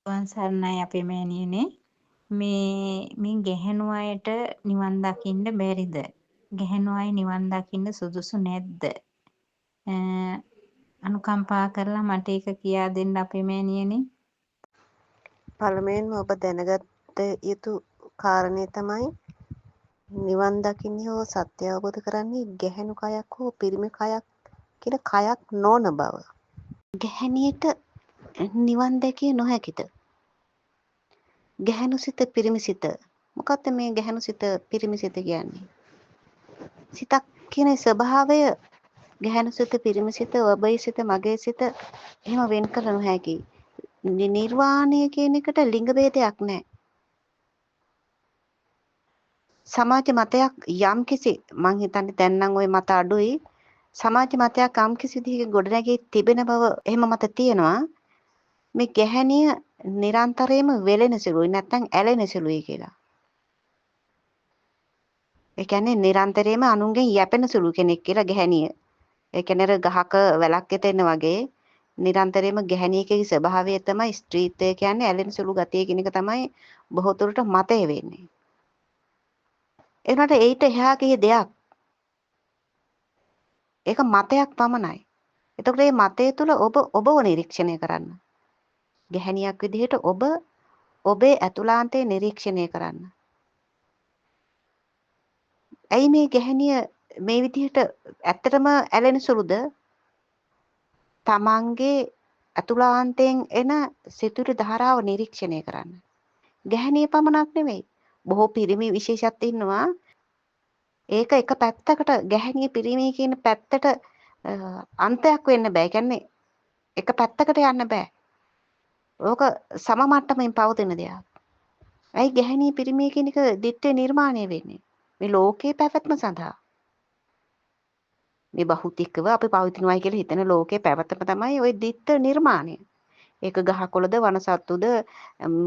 වන් සරණයි අපේ මෑණියනේ. මේ ගැහැණු අයට නිවන් දකින්න බැරිද? ගැහැණු අය නිවන් දකින්න සුදුසු නැද්ද? අනුකම්පා කරලා මට ඒක කියා දෙන්න අපේ මෑණියනේ. පළමුවෙන්ම ඔබ දැනගත යුතු කාරණේ තමයි නිවන් දකින්නේ හෝ සත්‍ය අවබෝධ කරන්නේ ගැහැණු කයක් හෝ පිරිමි කයක් කියන කයක් නොවන බව. ගැහැණියට නිවන් දැකිය නොහැකිද? ගැහැණු සිත පිරිමි සිත. මොකක්ද මේ ගැහැණු සිත පිරිමි සිත කියන්නේ? සිතක් කියන ස්වභාවය ගැහැණු සිත පිරිමි සිත ඔබේ සිත මගේ සිත එහෙම වෙන් කළ නොහැකි. නිර්වාණය කියන එකට ලිංග ભેදයක් නැහැ. සමාජ මතයක් යම්කිසි මං හිතන්නේ දැන් නම් ওই මත අඩුයි. සමාජ මතයක් යම්කිසි විදිහක ගොඩනැගී තිබෙන බව එහෙම මත තියෙනවා. මේ ගැහැණිය නිරන්තරයෙන්ම වෙලෙන සුළුයි නැත්නම් ඇලෙන සුළුයි කියලා. ඒ කියන්නේ නිරන්තරයෙන්ම අනුන්ගෙන් යැපෙන සුළු කෙනෙක් කියලා ගැහැණිය. ඒ කියන්නේ අර ගහක වැලක් එතෙන්න වගේ නිරන්තරයෙන්ම ගැහැණියකගේ ස්වභාවය තමයි ස්ත්‍රීත්වය කියන්නේ ඇලෙන සුළු ගතිය කියන එක තමයි බොහෝ දුරට මතය වෙන්නේ. ඒකට ඒිට එහා ගිය දෙයක්. ඒක මතයක් පමණයි. එතකොට මේ මතය තුළ ඔබව නිරීක්ෂණය කරන්න. ගැහැණියක් විදිහට ඔබේ ඇතුළාන්තය නිරීක්ෂණය කරන්න. ඇයි මේ ගැහැණිය මේ විදිහට ඇත්තටම ඇලෙන සුළුද? තමන්ගේ ඇතුළාන්තයෙන් එන සිතුවිලි ධාරාව නිරීක්ෂණය කරන්න. ගැහැණිය පමණක් නෙමෙයි. බොහෝ පිරිමි විශේෂත් ඉන්නවා. ඒක එක පැත්තකට ගැහැණිය පිරිමි කියන පැත්තට අන්තයක් වෙන්න බෑ. කියන්නේ එක පැත්තකට යන්න බෑ. ඕක සම මට්ටමින් පවතින දෙයක්. ඇයි ගැහැණිය පිරිමි කියන එක දිට්ඨිය නිර්මාණය වෙන්නේ? මේ ලෝකේ පැවැත්ම සඳහා. මේ භෞතිකව අපි පවතිනවායි කියලා හිතන ලෝකේ පැවැත්ම තමයි ওই දිට්ඨ නිර්මාණය. ඒක ගහකොළද වනසත්තුද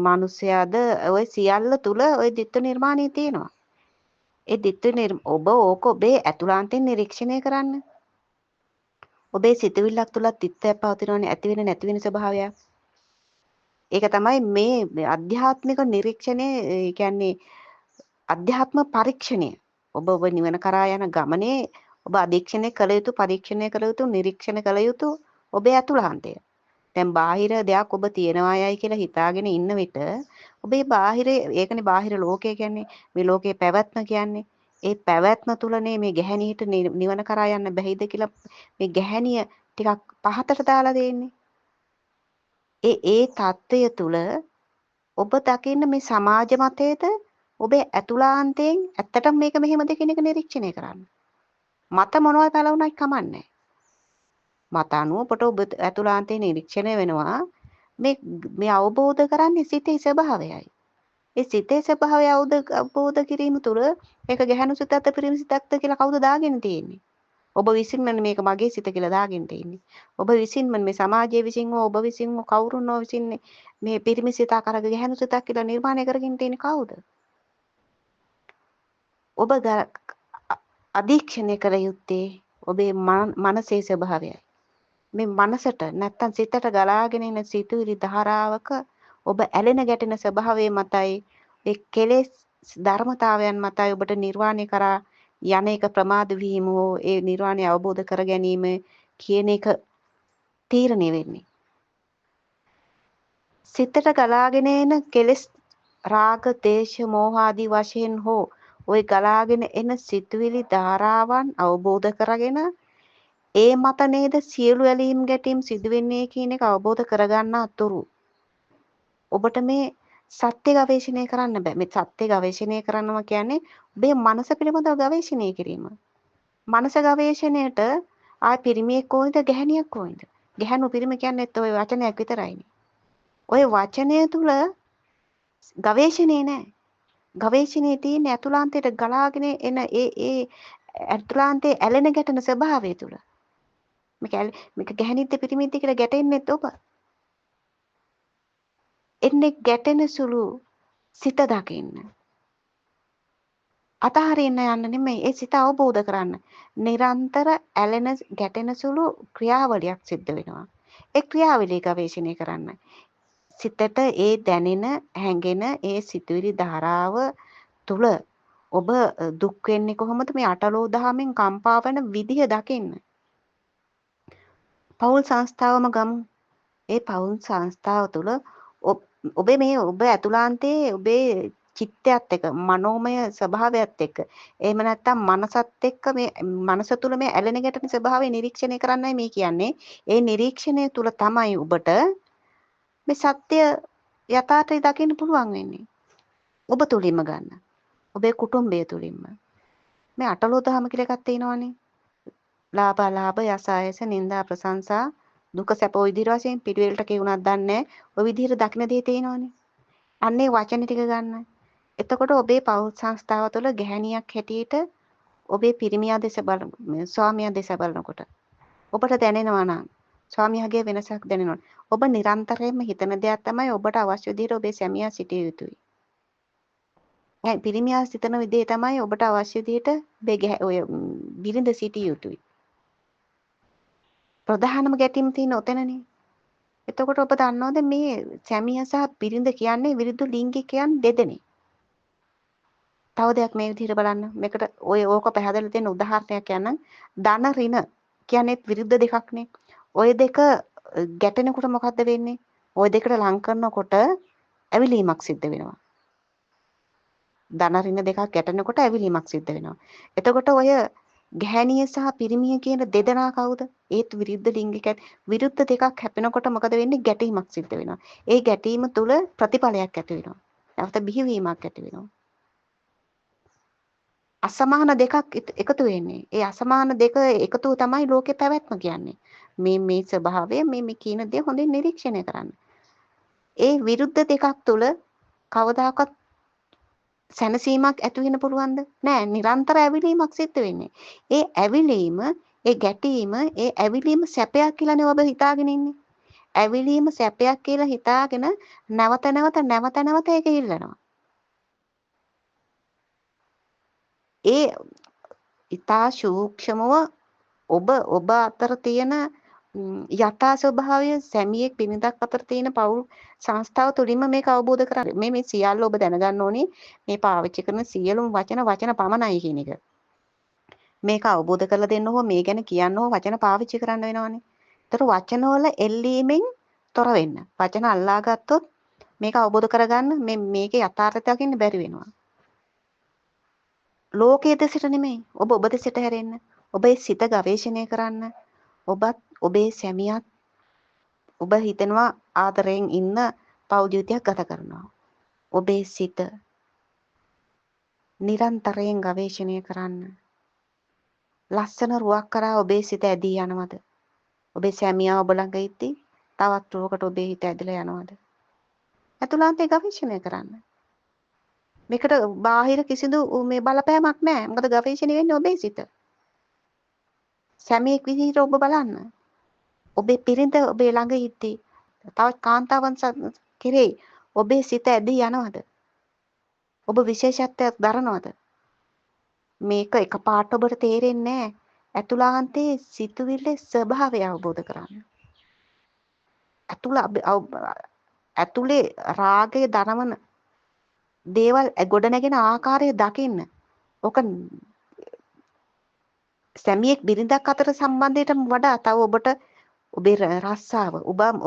මිනිසයාද ওই සියල්ල තුල ওই දිට්ඨ නිර්මාණය තියෙනවා. ඒ දිට්ඨ ඕක ඔබේ ඇතුළාන්තයෙන් නිරීක්ෂණය කරන්න. ඔබේ සිතුවිල්ලක් තුලත් දිට්ඨයක් පවතිනවනේ ඇති වෙන නැති වෙන ස්වභාවයක්. ඒක තමයි මේ අධ්‍යාත්මික නිරීක්ෂණය කියන්නේ අධ්‍යාත්ම පරීක්ෂණය. ඔබ නිවන කරා යන ගමනේ ඔබ අධීක්ෂණය කළ යුතු පරීක්ෂණය කළ යුතු නිරීක්ෂණය කළ යුතු ඔබේ ඇතුළාන්තය. දැන් බාහිර දෙයක් ඔබ තියනවායයි කියලා හිතාගෙන ඉන්න විට ඔබේ බාහිර ඒකනේ බාහිර ලෝකය කියන්නේ මේ ලෝකේ පැවැත්ම කියන්නේ ඒ පැවැත්ම තුලනේ මේ ගැහැණියට නිවන කරා යන්න බැහැයිද කියලා මේ ගැහැණිය ටිකක් පහතට දාලා දෙන්නේ. ඒ தত্ত্বය තුල ඔබ දකින්න මේ සමාජ මතයේද ඔබේ ඇතුළාන්තයෙන් ඇත්තටම මේක මෙහෙමද කියන එක නිරීක්ෂණය කරන්න. මත මොනවද පළවුණයි කමන්නේ. මත අනුව ඔබට ඔබ ඇතුළාන්තයේ නිරීක්ෂණය වෙනවා මේ අවබෝධ කරන්නේ සිතේ ස්වභාවයයි. ඒ සිතේ ස්වභාවය අවබෝධ කිරීම තුළ ඒක ගැහැණු සිතක්ද පිරිමි සිතක්ද කියලා කවුද දාගෙන තියෙන්නේ? ඔබ විසින්ම මේක මගේ සිත කියලා දාගෙන තියෙන්නේ. ඔබ විසින්ම මේ සමාජයේ විසින් ඔබ විසින් කවුරුන් විසින් මේ පිරිමි සිතක් අරගෙන ගැහැණු සිතක් කියලා නිර්මාණය කරගෙන තියෙන්නේ කවුද? ඔබ අධීක්ෂණය කළ යුත්තේ ඔබේ මනසේ ස්වභාවයයි. මේ මනසට නැත්තම් සිතට ගලාගෙන එන සිතුවිලි ධාරාවක ඔබ ඇලෙන ගැටෙන ස්වභාවය මතයි ඒ කෙලෙස් ධර්මතාවයන් මතයි ඔබට නිර්වාණය කරා යන එක ප්‍රමාද වීම හෝ ඒ නිර්වාණය අවබෝධ කර ගැනීම කියන එක තීරණය වෙන්නේ. සිතට ගලාගෙන එන කෙලෙස් රාග, දේශ, මෝහ ආදී වශයෙන් හෝ ওই ගලාගෙන එන සිතුවිලි ධාරාවන් අවබෝධ කරගෙන ඒ මත නේද සියලු ඇලීම් ගැටීම් සිදු වෙන්නේ කියන එක අවබෝධ කරගන්න අතුරු ඔබට මේ සත්‍ය ගවේෂණය කරන්න බෑ. මේ සත්‍ය ගවේෂණය කරනවා කියන්නේ ඔබේ මනස පිළිබඳව ගවේෂණය කිරීම. මනස ගවේෂණයට ආය පිරිමියෙක් කොයිද ගැහණියක් කොයිද? ගැහණු පිරිමි කියන්නේත් ওই වචනයක් විතරයිනේ. ওই වචනය තුල ගවේෂණේ නැහැ. ගවේෂණයේ තියෙන ඇතුළාන්තයට ගලාගෙන එන ඒ ඇතුළාන්තයේ ඇලෙන ගැටෙන ස්වභාවය තුල මේක ගැහණිත්ද පිරිමිද්ද කියලා ගැටෙන්නෙත් ඔබ. එන්නේ ගැටෙන සුළු සිත දකින්න. අතහරින්න යන්න නෙමෙයි ඒ සිත අවබෝධ කරන්න. නිරන්තර ඇලෙන ගැටෙන සුළු ක්‍රියාවලියක් සිද්ධ වෙනවා. ඒ ක්‍රියාවලිය ගවේෂණය කරන්න. සිතට ඒ දැනෙන හැඟෙන ඒ සිතුවිලි ධාරාව තුල ඔබ දුක් වෙන්නේ කොහොමද මේ අටලෝ දහමෙන් කම්පා වෙන විදිය දකින්න. පෞල් සංස්ථාවම ගමු. ඒ පෞල් සංස්ථාව තුළ ඔබේ මේ ඔබ ඇතුළාන්තයේ ඔබේ චිත්තයත් එක්ක මනෝමය ස්වභාවයත් එක්ක එහෙම නැත්නම් මනසත් එක්ක මේ මනස තුළ මේ ඇලෙන ගැටෙන ස්වභාවය නිරීක්ෂණය කරන්නයි මේ කියන්නේ. ඒ නිරීක්ෂණය තුළ තමයි ඔබට මේ සත්‍ය යථාර්ථය දකින්න පුළුවන් වෙන්නේ. ඔබ තුලින්ම ගන්න. ඔබේ කුටුම්බය තුලින්ම. මේ අටලෝ දහම කියලා එකක් තියෙනවනේ. ලාභ අලාභ යස ආයස නිന്ദා ප්‍රශංසා දුක සැප ඔය විදිහට වශයෙන් පිළිවෙලට කියුණක් දන්නේ ඔය විදිහට දකින්න දේ තියෙනවනේ. අන්නේ වචන ටික ගන්න. එතකොට ඔබේ පෞල් සංස්ථාව තුළ ගැහණියක් හැටියට ඔබේ පිරිමියා දෙස ස්වාමියා දෙස බලනකොට ඔබට දැනෙනවා නම් ස්වාමියාගේ වෙනසක් දැනෙනවා. ඔබ නිරන්තරයෙන්ම හිතන දෙයක් තමයි ඔබට අවශ්‍ය විදිහට ඔබේ සැමියා සිටිය යුතුයි. පිරිමියා සිතන විදිහ තමයි ඔබට අවශ්‍ය විදිහට ඔය බිරිඳ සිටිය යුතුයි. ප්‍රධානම ගැටීම තියෙන ඔතනනේ. එතකොට ඔබ දන්නවද මේ සැමියා සහ බිරිඳ කියන්නේ විරුද්ධ ලිංගිකයන් දෙදෙනෙක්. තව දෙයක් මේ විදිහට බලන්න. මේකට ඕක පැහැදිලි දෙන්න උදාහරණයක් කියන්නම්. ධන ඍණ කියන්නේ විරුද්ධ දෙකක්නේ. ඔය දෙක ගැටෙනකොට මොකද්ද වෙන්නේ? ওই දෙකට ලං කරනකොට ඇවිලීමක් සිද්ධ වෙනවා. ධන ඍණ දෙකක් ගැටෙනකොට ඇවිලීමක් සිද්ධ වෙනවා. එතකොට ඔය ගැහණිය සහ පිරිමිය කියන දෙදෙනා කවුද? ඒත් විරුද්ධ ලිංගිකයන් විරුද්ධ දෙකක් හැපෙනකොට මොකද වෙන්නේ? ගැටීමක් සිද්ධ වෙනවා. ඒ ගැටීම තුල ප්‍රතිඵලයක් ඇති වෙනවා. නැවත බිහිවීමක් ඇති වෙනවා. අසමාන දෙකක් එකතු වෙන්නේ. ඒ අසමාන දෙක එකතුව තමයි ලෝකේ පැවැත්ම කියන්නේ. මේ ස්වභාවය මේ කියන දේ හොඳින් නිරීක්ෂණය කරන්න. ඒ විරුද්ධ දෙකක් තුල කවදාකවත් සැනසීමක් ඇති වෙන්න පුළුවන්ද? නෑ, නිරන්තර ඇවිලීමක් සිද්ධ වෙන්නේ. ඒ ඇවිලීම, ඒ ගැටීම, ඒ ඇවිලීම සැපයක් කියලානේ ඔබ හිතාගෙන ඉන්නේ. ඇවිලීම සැපයක් කියලා හිතාගෙන නැවත ඒක ඉල්ලනවා. ඒ ඊතා සූක්ෂමව ඔබ අතර තියෙන යථා ස්වභාවය සැමියෙක් බිරිඳක් අතර තියෙන පෞල් සංස්ථාව තුළින්ම මේක අවබෝධ කරගන්න. මේ සියල්ල ඔබ දැනගන්න ඕනේ. මේ පාවිච්චි කරන සියලුම වචන පමණයි කියන එක. මේක අවබෝධ කරලා දෙන්න හෝ මේ ගැන කියන්න හෝ වචන පාවිච්චි කරන්න වෙනවනේ. ඒතර වචනවල එල්ලීමෙන් තොර වෙන්න. වචන අල්ලා ගත්තොත් මේක අවබෝධ කරගන්න මේකේ යථාර්ථය දකින්න බැරි වෙනවා. ලෝකයේ දෙසට නෙමෙයි. ඔබ දෙසට හැරෙන්න. ඔබේ සිත ගවේෂණය කරන්න. ඔබේ සැමියාත් ඔබ හිතනවා ආදරයෙන් ඉන්න පෞල් ජීවිතයක් ගත කරනවා. ඔබේ සිත නිරන්තරයෙන් ගවේෂණය කරන්න. ලස්සන රුවක් කරා ඔබේ සිත ඇදී යනවද? ඔබේ සැමියා ඔබ ළඟ ඉද්දි තවත් රුවකට ඔබේ හිත ඇදලා යනවද? අතුලාන්තේ ගවේෂණය කරන්න. මේකට බාහිර කිසිදු මේ බලපෑමක් නැහැ. මොකද ගවේෂණය වෙන්නේ ඔබේ සිත. සැමියෙක් විදිහට ඔබ බලන්න. ඔබේ පිරිඳ ඔබේ ළඟ ඉද්දී තවත් කාන්තාවන් කෙරෙහි ඔබේ සිත ඇදී යනවද? ඔබ විශේෂත්වයක් දරනවද? මේක එකපාරට ඔබට තේරෙන්නේ නැහැ. ඇතුළාන්තයේ සිතුවිල්ලේ ස්වභාවය අවබෝධ කරගන්න. ඇතුලේ රාගය දනවන දේවල් ගොඩනැගෙන ආකාරය දකින්න. ඔක සැමියෙක් බිරිඳක් අතර සම්බන්ධයට වඩා තව ඔබට ඔබේ රස්සාව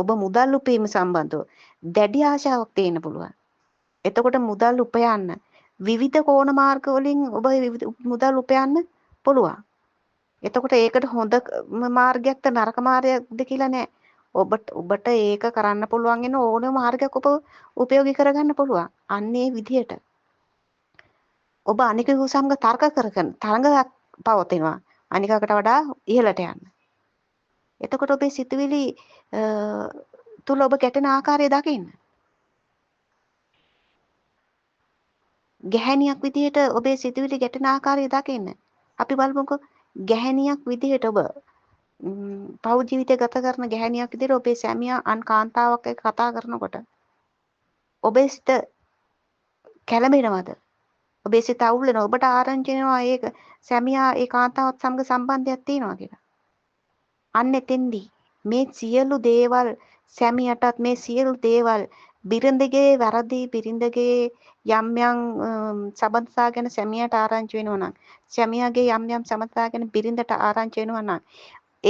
ඔබ මුදල් උපයීම සම්බන්ධව දැඩි ආශාවක් තියෙන්න පුළුවන්. එතකොට මුදල් උපයන්න විවිධ කෝණ මාර්ග වලින් ඔබ මුදල් උපයන්න පුළුවන්. එතකොට ඒකට හොඳ මාර්ගයක්ද නරක මාර්ගයක්ද කියලා නෑ. ඔබට ඒක කරන්න පුළුවන් වෙන ඕනම මාර්ගයක් ඔබ උපයෝගී කරගන්න පුළුවන්. අන්න ඒ විදිහට ඔබ අනිකෙකු සමග තර්ක කරගෙන තරඟයක් පවතිනවා. අනිකකට වඩා ඉහළට යන්න. එතකොට ඔබේ සිතුවිලි තුල ඔබ ගැටෙන ආකාරය දකින්න. ගැහණියක් විදිහට ඔබේ සිතුවිලි ගැටෙන ආකාරය දකින්න. අපි බලමුකෝ ගැහණියක් විදිහට ඔබ පෞල් ජීවිතය ගත කරන ගැහණියක් විදිහට ඔබේ සැමියා අන් කාන්තාවක් එක්ක කතා කරනකොට ඔබේ සිත කැළඹෙනවද? ඔබේ සිත අවුල් වෙනවා. ඔබට ආරංචි වෙනවා ඒක සැමියා ඒ කාන්තාවත් සමග සම්බන්ධයක් තියෙනවා කියලා. අන්න එතෙන්දී මේ සියලු දේවල් සැමියටත් මේ සියලු දේවල් බිරිඳගේ වැරදි බිරිඳගේ යම් යම් සබඳතා ගැන සැමියාට ආරංචි වෙනවා නම් සැමියාගේ යම් යම් සබඳතා ගැන බිරිඳට ආරංචි වෙනවා නම්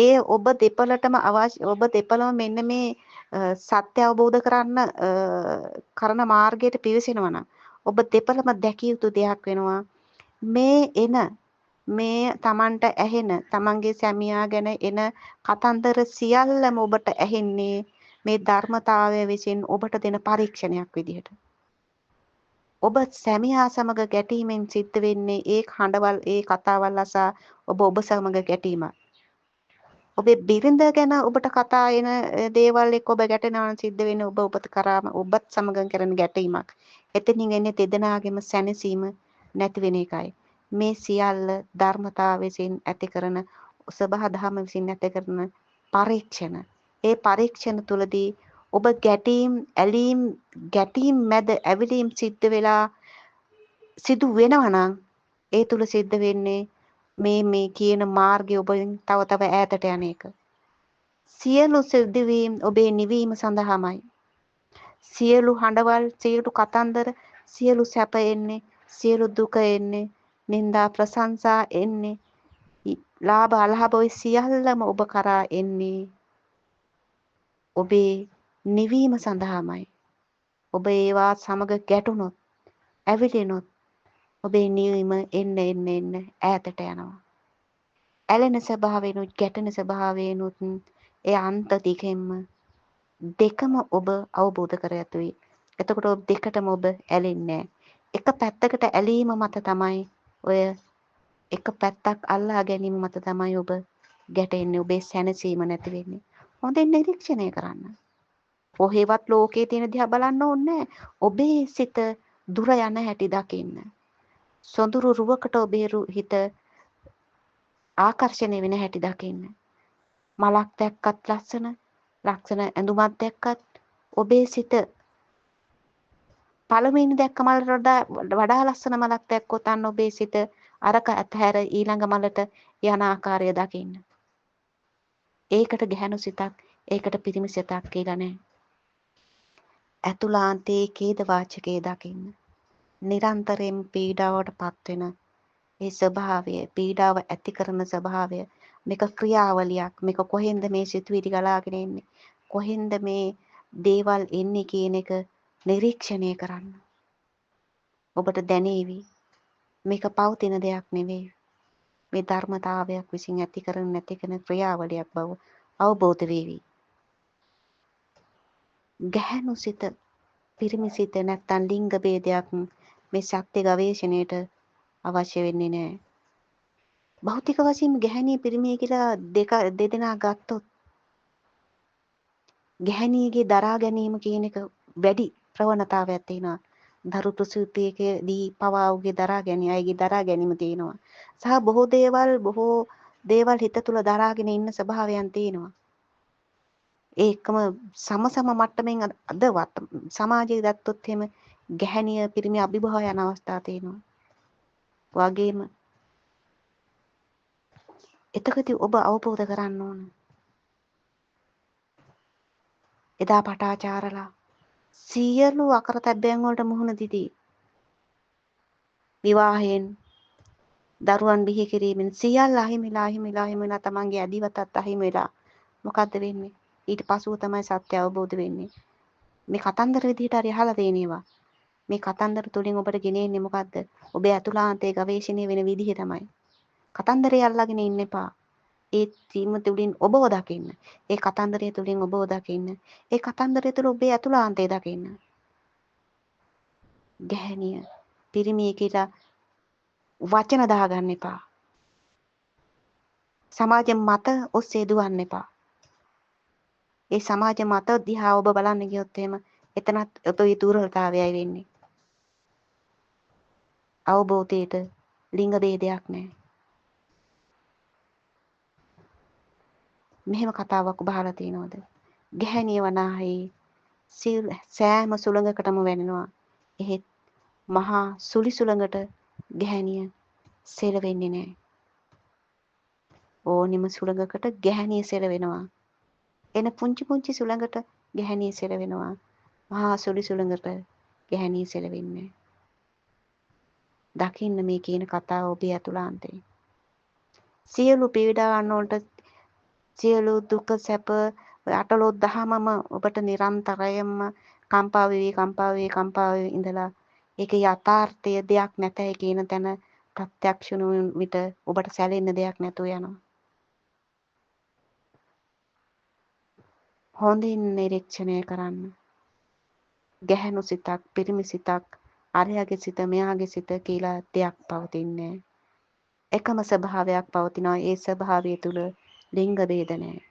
ඒ ඔබ දෙපළටම අවශ්‍ය ඔබ දෙපළම මෙන්න මේ සත්‍ය අවබෝධ කරන මාර්ගයට පිවිසෙනවා නම් ඔබ දෙපළම දැකිය යුතු දෙයක් වෙනවා මේ මේ Tamanට ඇහෙන Tamanගේ සැමියා ගැන එන කතන්දර සියල්ලම ඔබට ඇහෙන්නේ මේ ධර්මතාවය විසින් ඔබට දෙන පරීක්ෂණයක් විදිහට. ඔබ සැමියා සමග ගැටීමෙන් සිද්ධ වෙන්නේ ඒ හඬවල් ඒ කතාවල් අසා ඔබ සමග ගැටීමක්. ඔබේ බිරිඳ ගැන ඔබට කතා එන දේවල් එක්ක ඔබ ගැටෙනවා සිද්ධ වෙන්නේ ඔබත් කරාම ඔබත් සමග කරන ගැටීමක්. එතනින් එන්නේ දෙදෙනාගේම සැනසීම නැති වෙන එකයි. මේ සියල්ල ධර්මතාව විසින් ඇති කරන සබහා දහම විසින් ඇති කරන පරීක්ෂණ. ඒ පරීක්ෂණ තුලදී ඔබ ගැටීම්, ඇලීම්, ගැටීම් මැද ඇවිලීම් සිද්ධ වෙලා සිදු වෙනවා නම් ඒ තුල සිද්ධ වෙන්නේ මේ කියන මාර්ගය ඔබෙන් තව තව ඈතට යන එක. සියලු සිදුවීම් ඔබේ නිවීම සඳහාමයි. සියලු හඬවල්, සියලු කතන්දර, සියලු සැප එන්නේ, සියලු දුක එන්නේ, නිന്ദා ප්‍රශංසා එන්නේ, ලාභ අලාභ ඔය සියල්ලම ඔබ කරා එන්නේ ඔබේ නිවීම සඳහාමයි. ඔබ ඒවා සමග ගැටුණොත්, ඇවිදිනොත් ඔබේ නිවීම එන්න ඈතට යනවා. ඇලෙන ස්වභාවයෙන්ුත් ගැටෙන ස්වභාවයෙන්ුත් ඒ අන්ත දෙකම ඔබ අවබෝධ කර යුතුයි. එතකොට දෙකටම ඔබ ඇලෙන්නේ එක පැත්තකට ඇලීම මත තමයි ඔය එක පැත්තක් අල්ලා ගැනීම මත තමයි ඔබ ගැටෙන්නේ. ඔබේ සැනසීම නැති වෙන්නේ. හොඳින් නිරීක්ෂණය කරන්න. කොහෙවත් ලෝකයේ තියෙන දිහා බලන්න ඕනේ ඔබේ සිත දුර යන හැටි දකින්න. සොඳුරු රුවකට ඔබේ හිත ආකර්ෂණය වෙන හැටි දකින්න. මලක් දැක්කත් ලස්සන ඇඳුමක් දැක්කත් ඔබේ සිත පළමුවෙනි දැක්ක මලට වඩා ලස්සන මලක් දැක්කොත් අන්න ඔබේ සිත අරක අතහැර ඊළඟ මලට යන ආකාරය දකින්න. ඒකට ගැහැණු සිතක්, ඒකට පිරිමි සිතක් කියලා නෑ. ඇතුළාන්තයේ ඛේද වාචකයේ දකින්න. නිරන්තරයෙන් පීඩාවට පත්වෙන ඒ ස්වභාවය, පීඩාව ඇති කරන ස්වභාවය, මේක ක්‍රියාවලියක්. මේක කොහෙන්ද මේ සිතුවිලි ගලාගෙන එන්නේ? කොහෙන්ද මේ දේවල් එන්නේ කියන එක නිරීක්ෂණය කරන්න. ඔබට දැනේවි. මේක පවතින දෙයක් නෙවෙයි. මේ ධර්මතාවයක් විසින් ඇති කරන නැති කරන ක්‍රියාවලියක් බව අවබෝධ වේවි. ගැහැණු සිත, පිරිමි සිත නැත්තම් ලිංග ભેදයක් මේ සත්‍ය ගවේෂණයට අවශ්‍ය වෙන්නේ නැහැ. භෞතික වශයෙන් ගැහැණිය පිරිමිය කියලා දෙදෙනා ගත්තොත් ගැහැණියගේ දරා ගැනීම කියන එක වැඩි ප්‍රවණතාවයක් තියෙනවා. දරු ප්‍රසූතියකදී පවා ඔහුගේ දරා ගැනීම, අයගේ දරා ගැනීම තියෙනවා. සහ බොහෝ දේවල් හිත තුළ දරාගෙන ඉන්න ස්වභාවයන් තියෙනවා. ඒකම සම මට්ටමින් අද සමාජයේ ගත්තොත් එහෙම ගැහැණිය පිරිමි අභිභව යන අවස්ථා තියෙනවා. වගේම එතකදී ඔබ අවබෝධ කරන්න ඕන. එදා පටාචාරලා සියලු අකරතැබ්බයන් වලට මුහුණ දීදී විවාහයෙන් දරුවන් බිහි කිරීමෙන් සියල්ල අහිමිලා තමන්ගේ අදිවතත් අහිමිලා මොකද්ද වෙන්නේ? ඊට පසුව තමයි සත්‍ය අවබෝධ වෙන්නේ. මේ කතන්දර විදිහට හරි අහලා තියෙනවා. මේ කතන්දර තුලින් ඔබට ගෙනෙන්නේ මොකද්ද? ඔබේ අතුලාන්තයේ ගවේෂණය වෙන විදිහ තමයි. කතන්දරය අල්ලගෙන ඉන්න එපා. ඒ තීම තුලින් ඔබව දකින්න. ඒ කතන්දරය තුලින් ඔබව දකින්න. ඒ කතන්දරය තුල ඔබේ අතුලාන්තය දකින්න. ගැහණිය, පිරිමිය කියලා වචන දාගන්න එපා. සමාජ මත ඔස්සේ දුවන්න එපා. ඒ සමාජ මත දිහා ඔබ බලන්න ගියොත් එහෙම එතනත් ඔබේ දුර්වලතාවයයි වෙන්නේ. අවබෝධයට ලිංග ભેදයක් නැහැ. මෙහෙම කතාවක් ඔබ අහලා තියෙනවද? ගැහණිය වනාහි සෑම සුළඟකටම වැනෙනවා. එහෙත් මහා සුලි සුළඟට ගැහණිය සෙලවෙන්නේ නැහැ. ඕනිම සුළඟකට ගැහණිය සෙලවෙනවා. එන පුංචි සුළඟට ගැහැණිය සෙලවෙනවා. මහා සුළි සුළඟට ගැහැණිය සෙලවෙන්නේ. දකින්න මේ කියන කතාව ඔබේ ඇතුළාන්තේ. සියලු පීඩාවන් වලට සියලු දුක සැප අටලොත් දහමම ඔබට නිරන්තරයෙන්ම කම්පා වෙවි ඉඳලා ඒක යථාර්ථය දෙයක් නැතයි කියන තැන ප්‍රත්‍යක්ෂ වුණ විට ඔබට සැලෙන්න දෙයක් නැතුව යනවා. හොඳින් නිරීක්ෂණය කරන්න. ගැහැණු සිතක්, පිරිමි සිතක්, අරයාගේ සිත, මෙයාගේ සිත කියලා දෙයක් පවතින්නේ එකම ස්වභාවයක් පවතිනවා. ඒ ස්වභාවය තුල ලිංග ભેද නැහැ.